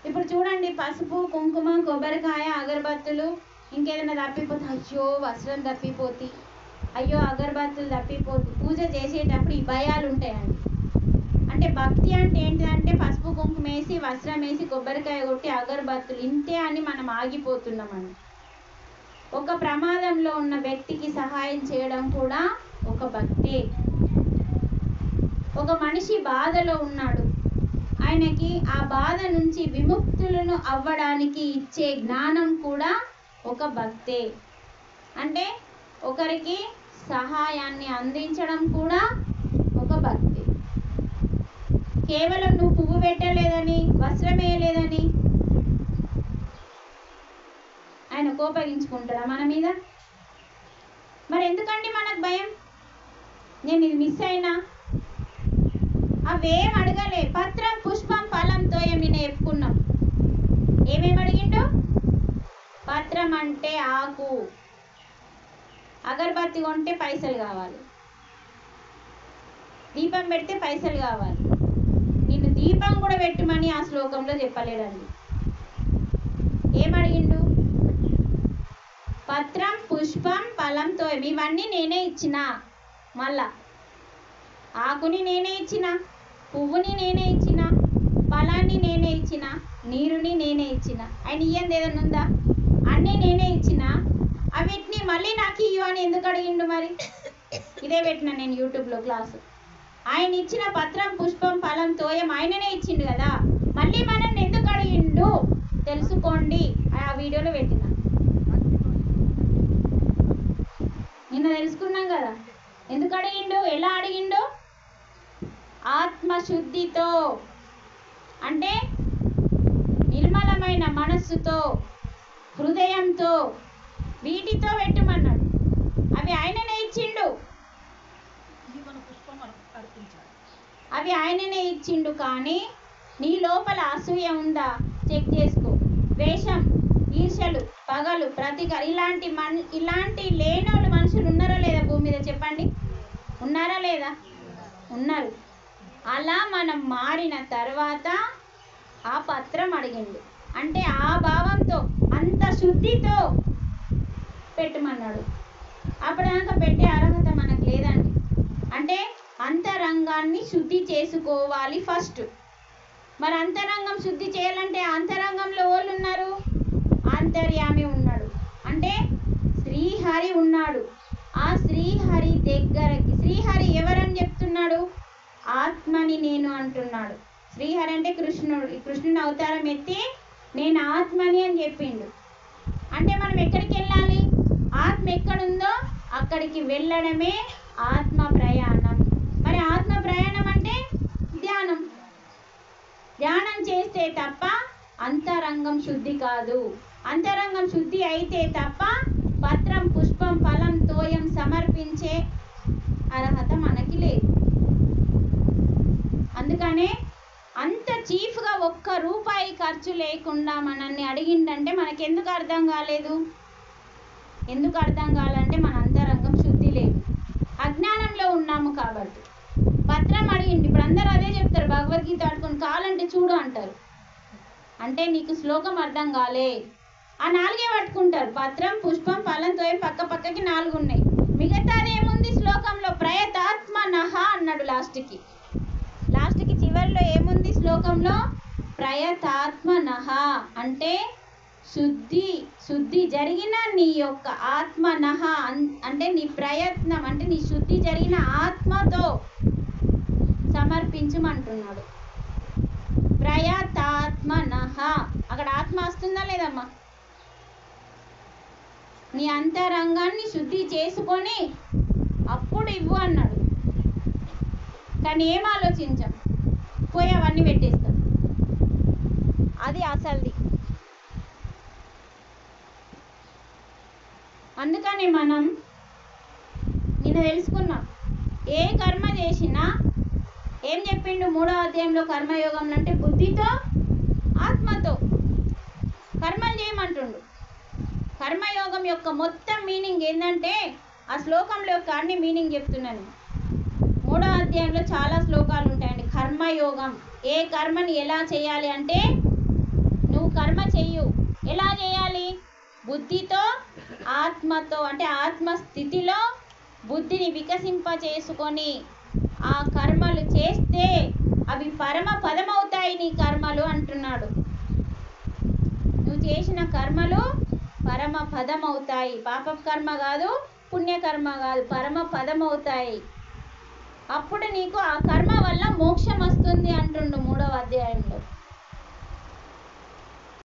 ఇప్పుడు చూడండి, పసుపు కుంకుమ కొబ్బరికాయ అగరబత్తులు ఇంకేదైనా తప్పిపోతే అయ్యో వస్త్రం తప్పిపోతే, అయ్యో అగరబత్తులు తప్పిపోతే, పూజ చేసేటప్పుడు ఈ భయాలు ఉంటాయండి. అంటే భక్తి అంటే ఏంటిదంటే పసుపు కుంకుమ వేసి వస్త్రం వేసి కొబ్బరికాయ కొట్టి అగరబత్తులు ఇంతే అని మనం ఆగిపోతున్నామండి. ఒక ప్రమాదంలో ఉన్న వ్యక్తికి సహాయం చేయడం కూడా ఒక భక్తే. ఒక మనిషి బాధలో ఉన్నాడు, ఆయనకి ఆ బాధ నుంచి విముక్తులను అవ్వడానికి ఇచ్చే జ్ఞానం కూడా ఒక భక్తే. అంటే ఒకరికి సహాయాన్ని అందించడం కూడా ఒక భక్తి. కేవలం నువ్వు పువ్వు పెట్టలేదని, వస్త్రం వేయలేదని ఆయన కోపగించుకుంటాడా మన మీద? మరి ఎందుకండి మనకు భయం? నేను ఇది మిస్ అయినా, అవేం అడగలే. పత్రం పుష్పం ఫలంతో ఏమైనా చెప్పుకున్నాం. ఏమేమి అడిగిండు? పత్రం అంటే ఆకు, అగరబత్తి కొంటే పైసలు కావాలి, దీపం పెడితే పైసలు కావాలి. నిన్ను దీపం కూడా పెట్టమని ఆ శ్లోకంలో చెప్పలేడండి. ఏమడిగిండు? పత్రం పుష్పం ఫలంతో, ఇవన్నీ నేనే ఇచ్చిన. మళ్ళా ఆకుని నేనే ఇచ్చిన, పువ్వుని నేనే ఇచ్చిన, ఫలాన్ని నేనే ఇచ్చిన, నీరుని నేనే ఇచ్చిన. ఆయన ఇయ్యంది ఏదన్నా ఉందా? అన్నీ నేనే ఇచ్చిన. అవిటిని మళ్ళీ నాకు ఇయ్యు అని ఎందుకు అడిగిండు? మరి ఇదే పెట్టిన నేను యూట్యూబ్లో క్లాసు. ఆయన ఇచ్చిన పత్రం పుష్పం ఫలం తోయం ఆయననే ఇచ్చిండు కదా, మళ్ళీ మనల్ని ఎందుకు అడిగిండు తెలుసుకోండి. ఆ వీడియోలో పెట్టిన నిన్న తెలుసుకున్నాం కదా ఎందుకు అడిగిండు, ఎలా అడిగిండు. ఆత్మశుద్ధితో, అంటే నిర్మలమైన మనస్సుతో, హృదయంతో, వీటితో పెట్టమన్నాడు. అవి ఆయననే ఇచ్చిండు, అవి ఆయననే ఇచ్చిండు. కానీ నీ లోపల అసూయ ఉందా చెక్ చేసుకో. ద్వేషం, ఈర్ష్యలు, పగలు, ప్రతీకారం, ఇలాంటి లేనోళ్ళు మనుషులు ఉన్నారా లేదా భూమి మీద? చెప్పండి, ఉన్నారా లేదా? ఉన్నారు. అలా మనం మారిన తర్వాత ఆ పత్రం అడిగిండు. అంటే ఆ భావంతో, అంత శుద్ధితో పెట్టమన్నాడు. అప్పటిదాకా పెట్టే అర్హత మనకు లేదండి. అంటే అంతరంగాన్ని శుద్ధి చేసుకోవాలి ఫస్ట్. మరి అంతరంగం శుద్ధి చేయాలంటే అంతరంగంలో వాళ్ళు ఉన్నారు, అంతర్యామి ఉన్నాడు, అంటే శ్రీహరి ఉన్నాడు. ఆ శ్రీహరి దగ్గరకి, శ్రీహరి ఎవరని చెప్తున్నాడు? ఆత్మని నేను అంటున్నాడు. శ్రీహరి అంటే కృష్ణుడు. ఈ కృష్ణుని అవతారం ఎత్తి నేను ఆత్మని అని చెప్పిండు. అంటే మనం ఎక్కడికి వెళ్ళాలి? ఆత్మ ఎక్కడుందో అక్కడికి వెళ్ళడమే ఆత్మ ప్రయాణం. మరి ఆత్మ ప్రయాణం అంటే ధ్యానం. ధ్యానం చేస్తే తప్ప అంతరంగం శుద్ధి కాదు. అంతరంగం శుద్ధి అయితే తప్ప పత్రం పుష్పం ఫలం తోయం సమర్పించే అర్హత మనకి లేదు. అందుకనే అంత చీఫ్గా ఒక్క రూపాయి ఖర్చు లేకుండా మనల్ని అడిగిందంటే మనకెందుకు అర్థం కాలేదు? ఎందుకు అర్థం కావాలంటే మన అంతరంగం శుద్ధి లేదు, అజ్ఞానంలో ఉన్నాము కాబట్టి. పత్రం అడిగింది. ఇప్పుడు అందరూ అదే చెప్తారు, భగవద్గీత ఆడుకొని కావాలంటే చూడు అంటారు. అంటే నీకు శ్లోకం అర్థం కాలే. ఆ 4 పట్టుకుంటారు, పత్రం పుష్పం ఫలంతో పక్క పక్కకి 4 ఉన్నాయి. మిగతాది ఏముంది శ్లోకంలో? ప్రయతాత్మనః అన్నాడు లాస్ట్కి చివరిలో ఏముంది శ్లోకంలో? ప్రయతాత్మనః అంటే శుద్ధి జరిగిన నీ యొక్క ఆత్మనః అంటే నీ ప్రయత్నం, అంటే నీ శుద్ధి జరిగిన ఆత్మతో సమర్పించమంటున్నాడు. ప్రయతాత్మనః, అక్కడ ఆత్మ వస్తుందా లేదమ్మా? నీ అంతరంగాన్ని శుద్ధి చేసుకొని అప్పుడు ఇవ్వు అన్నాడు. కానీ ఏం ఆలోచించాం? పోయి అవన్నీ పెట్టేస్తాం. అది అసలుది. అందుకని మనం నిన్న తెలుసుకున్నాం, ఏ కర్మ చేసినా ఏం చెప్పిండు 3వ అధ్యాయంలో కర్మయోగంలో? అంటే బుద్ధితో ఆత్మతో కర్మలు చేయమంటుండు. కర్మయోగం యొక్క మొత్తం మీనింగ్ ఏంటంటే, ఆ శ్లోకంలో యొక్క అన్ని మీనింగ్ చెప్తున్నాను. 3వ అధ్యాయంలో చాలా శ్లోకాలు ఉంటాయండి. కర్మయోగం, ఏ కర్మని ఎలా చేయాలి అంటే కర్మ చెయ్యు. ఎలా చేయాలి? బుద్ధితో, ఆత్మతో, అంటే ఆత్మస్థితిలో బుద్ధిని వికసింప చేసుకొని ఆ కర్మలు చేస్తే అవి పరమ పదమవుతాయి నీ కర్మలు అంటున్నాడు. నువ్వు చేసిన కర్మలు పరమ పదమవుతాయి. పాప కర్మ కాదు, పుణ్యకర్మ కాదు, పరమ పదమవుతాయి. అప్పుడు నీకు ఆ కర్మ వల్ల మోక్షం వస్తుంది అంటుండు 3వ అధ్యాయంలో.